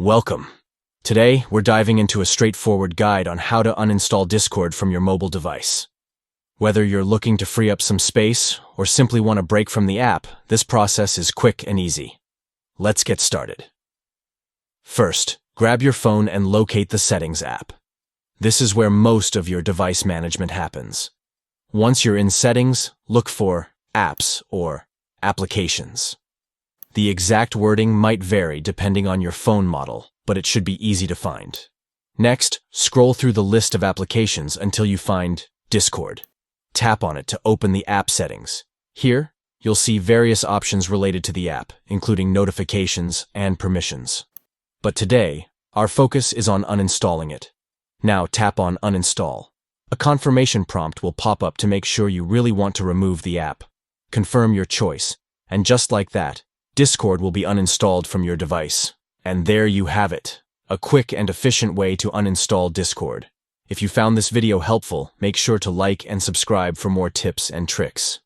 Welcome. Today, we're diving into a straightforward guide on how to uninstall Discord from your mobile device. Whether you're looking to free up some space or simply want a break from the app, this process is quick and easy. Let's get started. First, grab your phone and locate the Settings app. This is where most of your device management happens. Once you're in Settings, look for Apps or Applications. The exact wording might vary depending on your phone model, but it should be easy to find. Next, scroll through the list of applications until you find Discord. Tap on it to open the app settings. Here, you'll see various options related to the app, including notifications and permissions. But today, our focus is on uninstalling it. Now tap on Uninstall. A confirmation prompt will pop up to make sure you really want to remove the app. Confirm your choice, and just like that, Discord will be uninstalled from your device. And there you have it, a quick and efficient way to uninstall Discord. If you found this video helpful, make sure to like and subscribe for more tips and tricks.